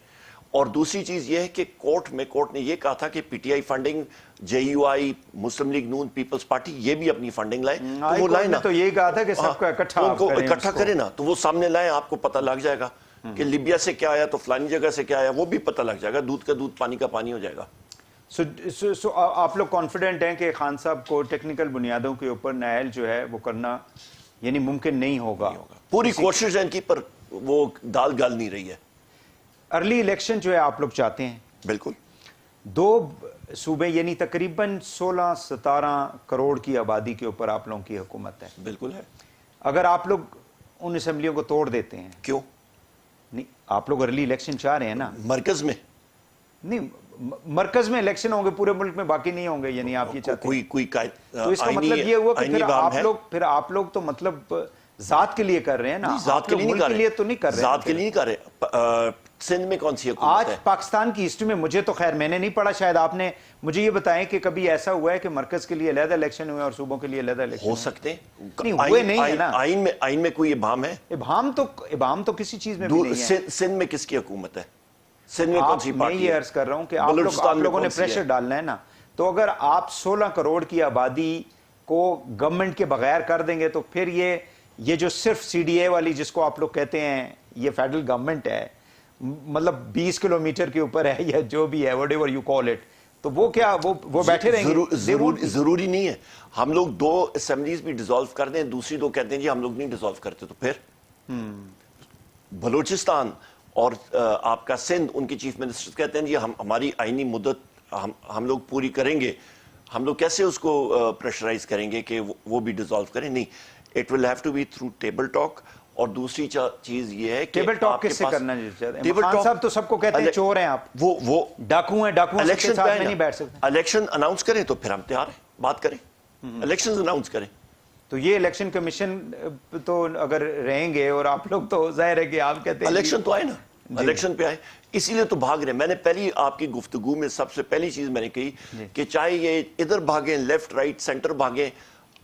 اور دوسری چیز یہ ہے کہ کورٹ نے یہ کہا تھا کہ P T I funding, J U I, Muslim League Noon, Peoples Party, یہ بھی اپنی فنڈنگ لائیں. تو وہ لائیں نا، تو یہی کہا تھا کہ سب کو اکٹھا کریں نا، تو وہ سامنے لائیں، آپ کو پتہ لگ جائے گا کہ لیبیا سے کیا آیا تو فلانی جگہ سے کیا آیا، وہ بھی پتہ لگ جائے گا. دودھ کا دودھ، پانی کا پانی ہو جائے گا. سو آپ لوگ کانفیڈنٹ ہیں کہ خان صاحب کو ٹیکنیکل بنیادوں کے اوپر نائل جو ہے وہ کرنا یعنی ممکن نہیں ہوگا؟ پوری کوشش ہے ان کی، پر وہ دال گل نہیں رہی ہے. ارلی الیکشن جو ہے آپ لوگ چاہتے ہیں. بالکل. 2 صوبے یعنی تقریباً 16-17 کروڑ کی آبادی کے اوپر آپ لوگوں کی حکومت ہے. بالکل ہے. اگر آپ لوگ ان اسمبلیوں کو توڑ دیتے ہیں، کیوں نہیں آپ لوگ ارلی الیکشن چاہ رہے ہیں نا؟ مرکز میں نہیں، مرکز میں الیکشن ہوں گے، پورے ملک میں باقی نہیں ہوں گے، یعنی آپ یہ چاہتے ہیں کوئی تو اس کا مطلب یہ ہوا کہ پھر آپ لوگ تو مطلب ذات کے لیے کر رہے ہیں نا. ذات کے لیے نہیں کر رہے، تو نہیں کر رہے، ذات کے لیے نہیں کر رہے. سندھ میں کون سی حکومت ہے؟ آج پاکستان کی ہسٹری میں، مجھے تو خیر میں نے نہیں پڑھا، شاید آپ نے مجھے یہ بتائیں کہ کبھی ایسا ہوا ہے کہ مرکز کے لیے علیحدہ الیکشن ہوئے اور صوبوں کے لیے علیحدہ الیکشن ہو سکتے ہیں؟ نہیں ہوئے نہیں ہے نا. آئین میں کوئی ابہام ہے؟ ابہام تو کسی چیز میں بھی نہیں ہے. سندھ میں کس کی حکومت ہے؟ سندھ میں کون سی پارٹی ہے؟ میں یہ عرض کر رہا ہوں کہ آپ لوگوں نے پریشر ڈالنا ہے نا. تو اگر آپ 16 کروڑ کی آبادی کو گورنمنٹ کے بغیر کر دیں گے تو پھر یہ جو صرف سی ڈی اے والی جس کو آپ لوگ کہتے ہیں یہ فیڈرل گورنمنٹ ہے، مطلب 20 کلومیٹر کے اوپر ہے یا جو بھی ہے whatever you call it، تو وہ کیا وہ بیٹھے رہیں گے؟ ضروری نہیں ہے. ہم لوگ 2 اسمبلیز بھی ڈیزالو کر دیں، دوسری 2 کہتے ہیں جی ہم لوگ نہیں ڈیزالو کرتے، تو پھر بلوچستان اور آپ کا سندھ، ان کے چیف منسٹر کہتے ہیں جی ہماری آئینی مدت ہم لوگ پوری کریں گے. ہم لوگ کیسے اس کو پریشرائز کریں گے کہ وہ بھی ڈیزالو کریں؟ نہیں، it will have to be through table talk. اور دوسری چیز یہ ہے کہ ٹیبل ٹاک کس سے کرنا چاہتے ہیں؟ خان صاحب تو سب کو کہتے ہیں چور ہیں آپ، وہ ڈاکو ہیں، ڈاکو کے ساتھ میں نہیں بیٹھ سکتے. الیکشن اناؤنس کریں تو پھر ہم تیار ہیں، بات کریں، الیکشن اناؤنس کریں. تو یہ الیکشن کمیشن تو اگر رہیں گے اور آپ لوگ تو ظاہر ہے کہ آپ کہتے ہیں الیکشن تو آئے نا، الیکشن پہ آئے، اسی لیے تو بھاگ رہے ہیں. میں نے پہلی آپ کی گفتگو میں سب سے پہلی چیز میں نے کہی کہ چاہے یہ ادھر بھاگیں، لیفٹ رائٹ سینٹر بھاگیں،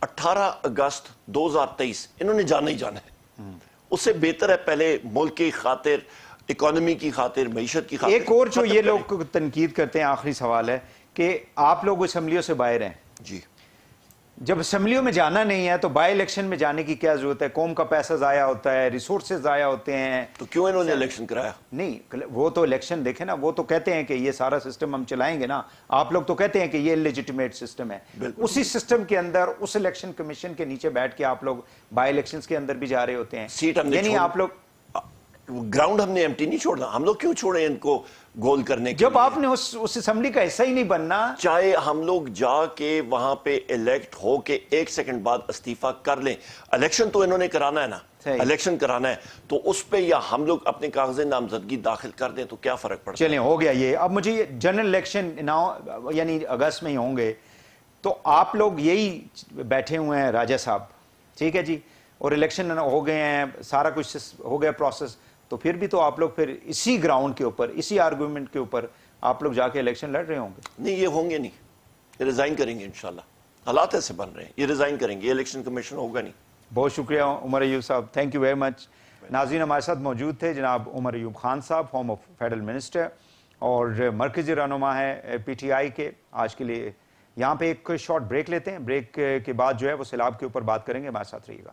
18 اگست 2023 انہوں نے جانا ہی جانا ہے. اس سے بہتر ہے پہلے ملک کی خاطر، اکانومی کی خاطر، معیشت کی خاطر. ایک اور جو یہ لوگ تنقید کرتے ہیں، آخری سوال ہے کہ آپ لوگ اسمبلیوں سے باہر ہیں. جی، جب اسمبلیوں میں جانا نہیں ہے تو بائی الیکشن میں جانے کی کیا ضرورت ہے؟ قوم کا پیسہ ضائع ہوتا ہے، ریسورسز ضائع ہوتے ہیں. تو کیوں انہوں نے الیکشن کرایا؟ نہیں، وہ تو الیکشن دیکھیں نا، وہ تو کہتے ہیں کہ یہ سارا سسٹم ہم چلائیں گے نا. آپ لوگ تو کہتے ہیں کہ یہ لیجیٹیمیٹ سسٹم ہے. اسی سسٹم کے اندر، اس الیکشن کمیشن کے نیچے بیٹھ کے آپ لوگ بائی الیکشنز کے اندر بھی جا رہے ہوتے ہیں. سیٹ ہم نے یعنی آپ لوگ گراؤنڈ ہم نے ایمٹی نہیں چھوڑنا. ہم لوگ کیوں چھوڑیں ان کو گول کرنے کے؟ جب آپ نے اس اسمبلی کا حصہ ہی نہیں بننا. چاہے ہم لوگ جا کے وہاں پہ الیکٹ ہو کے 1 سیکنڈ بعد استعفیٰ کر لیں، الیکشن تو انہوں نے کرانا ہے نا، الیکشن کرانا ہے، تو اس پہ یا ہم لوگ اپنے کاغذ نامزدگی داخل کر دیں تو کیا فرق پڑتا ہے؟ چلیں، ہو گیا یہ. اب مجھے جنرل الیکشن یعنی اگست میں ہی ہوں گے، تو آپ لوگ یہی بیٹھے ہوئے ہیں راجہ صاحب، ٹھیک ہے جی، اور الیکشن ہو گئے ہیں، سارا کچھ ہو گیا پروسیس، تو پھر بھی تو آپ لوگ پھر اسی گراؤنڈ کے اوپر، اسی آرگومنٹ کے اوپر آپ لوگ جا کے الیکشن لڑ رہے ہوں گے. نہیں، یہ ہوں گے نہیں، یہ ریزائن کریں گے انشاءاللہ. حالات ایسے بن رہے ہیں، یہ ریزائن کریں گے، یہ الیکشن کمیشن ہوگا نہیں. بہت شکریہ عمر ایوب صاحب، تھینک یو ویری مچ. ناظرین، ہمارے ساتھ موجود تھے جناب عمر ایوب خان صاحب، فارمر فیڈرل منسٹر اور مرکزی رہنما ہے پی ٹی آئی کے. آج کے لیے یہاں پہ ایک شارٹ بریک لیتے ہیں، بریک کے بعد جو ہے وہ سیلاب کے اوپر بات کریں گے. ہمارے ساتھ رہیے گا.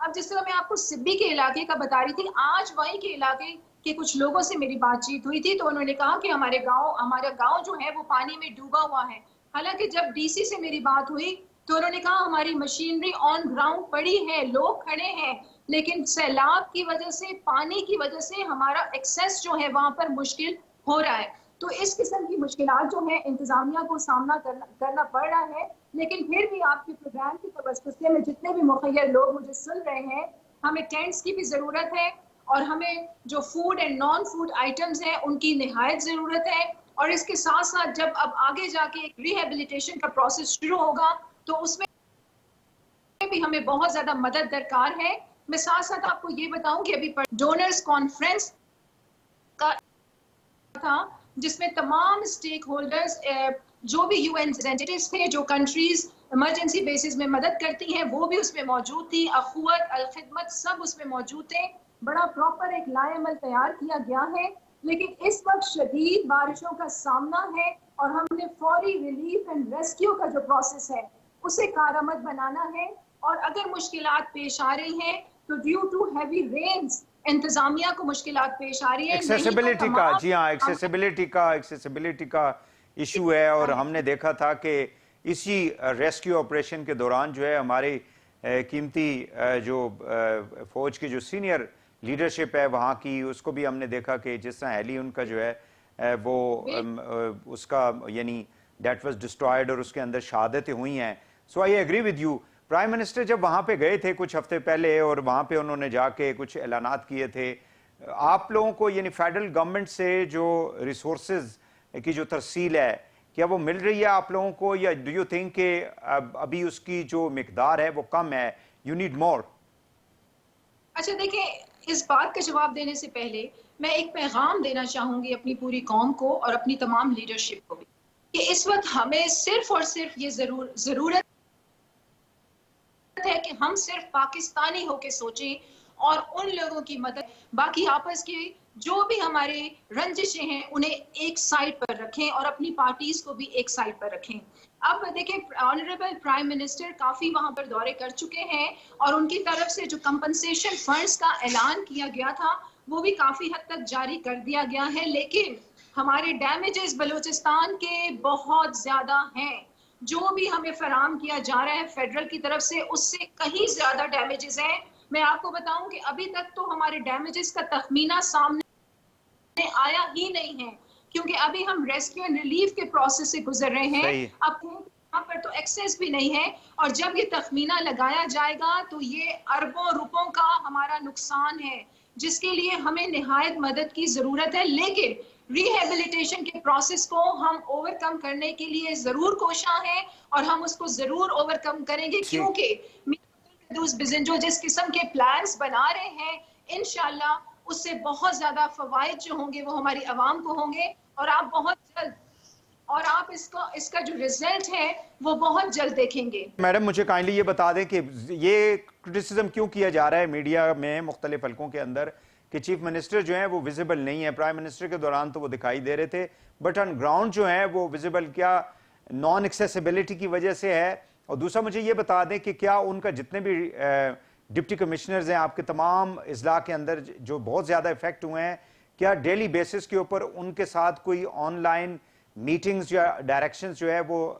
اب جس طرح میں آپ کو سبی کے علاقے کا بتا رہی تھی، آج وہیں کے علاقے کے کچھ لوگوں سے میری بات چیت ہوئی تھی تو انہوں نے کہا کہ ہمارا گاؤں جو ہے وہ پانی میں ڈوبا ہوا ہے. حالانکہ جب ڈی سی سے میری بات ہوئی تو انہوں نے کہا ہماری مشینری آن گراؤنڈ پڑی ہے، لوگ کھڑے ہیں، لیکن سیلاب کی وجہ سے، پانی کی وجہ سے ہمارا ایکسیس جو ہے وہاں پر مشکل ہو رہا ہے. تو اس قسم کی مشکلات جو ہے انتظامیہ کو سامنا کرنا پڑ رہا ہے. لیکن پھر بھی آپ کے پروگرام کی توسط میں جتنے بھی مخیر لوگ مجھے سن رہے ہیں، ہمیں ٹینٹس کی بھی ضرورت ہے اور ہمیں جو food and non food items ہیں ان کی نہایت ضرورت ہے. اور اس کے ساتھ ساتھ جب اب آگے جا کے ایک ریہیبلیٹیشن کا پروسیس شروع ہوگا تو اس میں بھی ہمیں بہت زیادہ مدد درکار ہے. میں ساتھ ساتھ آپ کو یہ بتاؤں کہ ابھی ڈونرز کانفرنس کا تھا جس میں تمام اسٹیک ہولڈرز، جو بھی یو این ریپرزینٹیٹیوز تھے جو کنٹریز ایمرجنسی بیسز میں مدد کرتی ہیں وہ بھی اس میں موجود تھی. اخوت، الخدمت سب اس میں موجود تھے. بڑا پراپر ایک لائے عمل تیار کیا گیا ہے. لیکن اس وقت شدید بارشوں کا سامنا ہے اور ہم نے فوری ریلیف اینڈ ریسکیو کا جو پروسیس ہے اسے کارآمد بنانا ہے. اور اگر مشکلات پیش آ رہی ہیں تو ڈیو ٹو ہیوی رینز انتظامیہ کو مشکلات پیش آ رہی ہیں. ایکسیسیبلٹی کا، جی ہاں، ایکسیسیبلٹی کا ایشو ہے. اور ہم نے دیکھا تھا کہ اسی ریسکیو آپریشن کے دوران جو ہے ہماری قیمتی جو فوج کی جو سینئر لیڈرشپ ہے وہاں کی، اس کو بھی ہم نے دیکھا کہ جس طرح ہیلی ان کا جو ہے وہ اس کا یعنی دیٹ واز ڈسٹرائڈ اور اس کے اندر شہادتیں ہوئی ہیں. So I agree with you. Prime minister جب وہاں پہ گئے تھے کچھ ہفتے پہلے اور وہاں پہ انہوں نے جا کے کچھ اعلانات کیے تھے، آپ لوگوں کو یعنی فیڈرل گورنمنٹ سے جو ریسورسز کی جو ترسیل ہے کیا وہ مل رہی ہے آپ لوگوں کو، یا ڈو یو تھنک کہ ابھی اس کی جو مقدار ہے وہ کم ہے، یو نیڈ مور؟ اچھا دیکھیں، اس بات کا جواب دینے سے پہلے میں ایک پیغام دینا چاہوں گی اپنی پوری قوم کو اور اپنی تمام لیڈرشپ کو بھی کہ اس وقت ہمیں صرف اور صرف یہ ضرورت ہے کہ ہم صرف پاکستانی ہو کے سوچیں اور ان لوگوں کی مدد، باقی آپس کی جو بھی ہمارے رنجشیں ہیں انہیں ایک سائڈ پر رکھیں اور اپنی پارٹیز کو بھی ایک سائڈ پر رکھیں. اب دیکھیں آنریبل پرائم منسٹر کافی وہاں پر دورے کر چکے ہیں اور ان کی طرف سے جو کمپنسیشن فنڈز کا اعلان کیا گیا تھا وہ بھی کافی حد تک جاری کر دیا گیا ہے. لیکن ہمارے ڈیمیجز بلوچستان کے بہت زیادہ ہیں. جو بھی ہمیں فراہم کیا جا رہا ہے فیڈرل کی طرف سے اس سے کہیں زیادہ ڈیمیجز ہیں. میں آپ کو بتاؤں کہ ابھی تک تو ہمارے ڈیمیجز کا تخمینہ سامنے آیا ہی نہیں ہے کیونکہ ابھی ہم ریسکیو اینڈ ریلیف کے پروسیس سے گزر رہے ہیں. اب یہاں پر تو ایکسیس بھی نہیں ہے اور جب یہ تخمینہ لگایا جائے گا تو یہ اربوں روپوں کا ہمارا نقصان ہے جس کے لیے ہمیں نہایت مدد کی ضرورت ہے. لیکن ریہیبلیٹیشن کے پروسیس کو ہم اوور کم کرنے کے لیے ضرور کوشاں ہیں اور ہم اس کو ضرور اوور کم کریں گے کیونکہ بزنجو جس قسم کے پلانز بنا رہے ہیں انشاءاللہ اس سے بہت زیادہ فوائد جو ہوں گے وہ ہماری عوام کو ہوں گے اور آپ بہت جلد اور آپ اس کا جو ریزلٹ ہے وہ بہت جلد دیکھیں گے. میڈم مجھے کائنڈلی یہ بتا دیں کہ یہ کرٹیسزم کیوں کیا جا رہا ہے میڈیا میں مختلف حلقوں کے اندر کہ چیف منسٹر جو ہیں وہ ویزیبل نہیں ہے؟ پرائم منسٹر کے دوران تو وہ دکھائی دے رہے تھے بٹ آن گراؤنڈ جو ہیں وہ ویزیبل کیا نان ایکسیسیبلٹی کی وجہ سے ہے؟ اور دوسرا مجھے یہ بتا دیں کہ کیا ان کا جتنے بھی ڈپٹی کمشنرز ہیں آپ کے تمام اضلاع کے اندر جو بہت زیادہ افیکٹ ہوئے ہیں، کیا ڈیلی بیسس کے اوپر ان کے ساتھ کوئی آن لائن میٹنگز یا ڈائریکشنز جو ہے وہ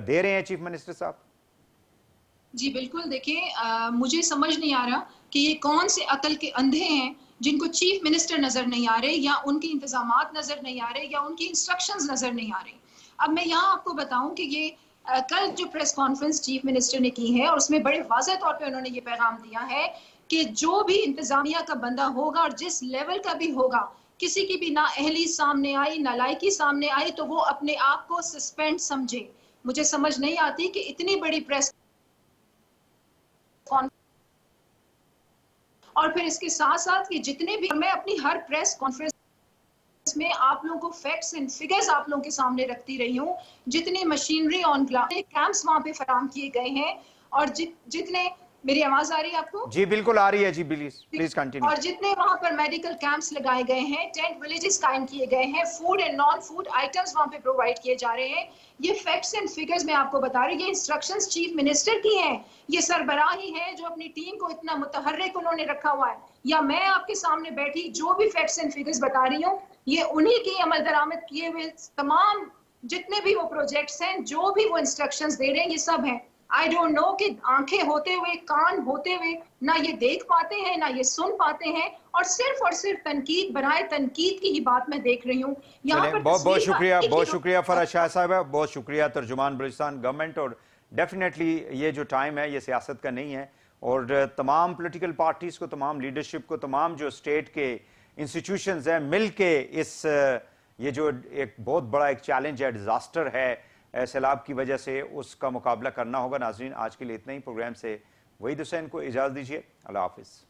دے رہے ہیں چیف منسٹر صاحب؟ جی بالکل. دیکھیں مجھے سمجھ نہیں آ رہا کہ یہ کون سے عقل کے اندھے ہیں جن کو چیف منسٹر نظر نہیں آ رہے یا ان کے انتظامات نظر نہیں آ رہے یا ان کی انسٹرکشنز نظر نہیں آ رہی. اب میں یہاں آپ کو بتاؤں کہ یہ کل جو پریس کانفرنس چیف منسٹر نے کی ہے اور اس میں بڑے واضح طور پہ انہوں نے یہ پیغام دیا ہے کہ جو بھی انتظامیہ کا بندہ ہوگا اور جس لیول کا بھی ہوگا، کسی کی بھی نااہلی سامنے آئی، نالائکی سامنے آئی تو وہ اپنے آپ کو سسپینڈ سمجھے. مجھے سمجھ نہیں آتی کہ اتنی بڑی پریس اور پھر اس کے ساتھ ساتھ کہ جتنے بھی میں اپنی ہر پریس کانفرنس میں آپ لوگوں کو فیکٹس اینڈ فگرز آپ لوگوں کے سامنے رکھتی رہی ہوں. جتنے مشینری آن گراؤنڈ کیمپس وہاں پہ فراہم کیے گئے ہیں اور جتنے میری آواز آ رہی ہے آپ کو؟ جی بالکل آ رہی ہے جی، پلیز کنٹینیو. اور جتنے وہاں پر میڈیکل کیمپس لگائے گئے ہیں، ٹینٹ ولیجز قائم کیے گئے ہیں، food and non food items وہاں پہ پرووائڈ کیے جا رہے ہیں. یہ فیکٹس اینڈ فگرز میں آپ کو بتا رہی ہوں، یہ انسٹرکشنز چیف منسٹر کی ہیں. یہ سربراہ ہی ہے جو اپنی ٹیم کو اتنا متحرک انہوں نے رکھا ہوا ہے. یا میں آپ کے سامنے بیٹھی جو بھی فیکٹس اینڈ فگرز بتا رہی ہوں، یہ انہی کی عمل درآمد کیے ہوئے تمام جتنے بھی وہ پروجیکٹس ہیں، جو بھی وہ انسٹرکشنز دے رہے ہیں، یہ سب ہیں. آئی ڈونٹ نو کہ آنکھیں ہوتے ہوئے، کان ہوتے ہوئے نہ یہ دیکھ پاتے ہیں نہ یہ سن پاتے ہیں، اور صرف تنقید برائے تنقید کی ہی بات میں دیکھ رہی ہوں. یہاں پر بہت شکریہ فرحت شاہ صاحبہ، بہت شکریہ ترجمان بلوچستان گورنمنٹ. اور ڈیفینیٹلی یہ جو ٹائم ہے یہ سیاست کا نہیں ہے، اور تمام پولیٹیکل پارٹیز کو، تمام لیڈرشپ کو، تمام جو اسٹیٹ کے انسٹیٹیوشنز ہیں مل کے اس یہ جو ایک بہت بڑا ایک چیلنج ہے، ڈیزاسٹر ہے سیلاب کی وجہ سے، اس کا مقابلہ کرنا ہوگا. ناظرین آج کے لیے اتنا ہی. پروگرام سے وحید حسین کو اجازت دیجیے. اللہ حافظ.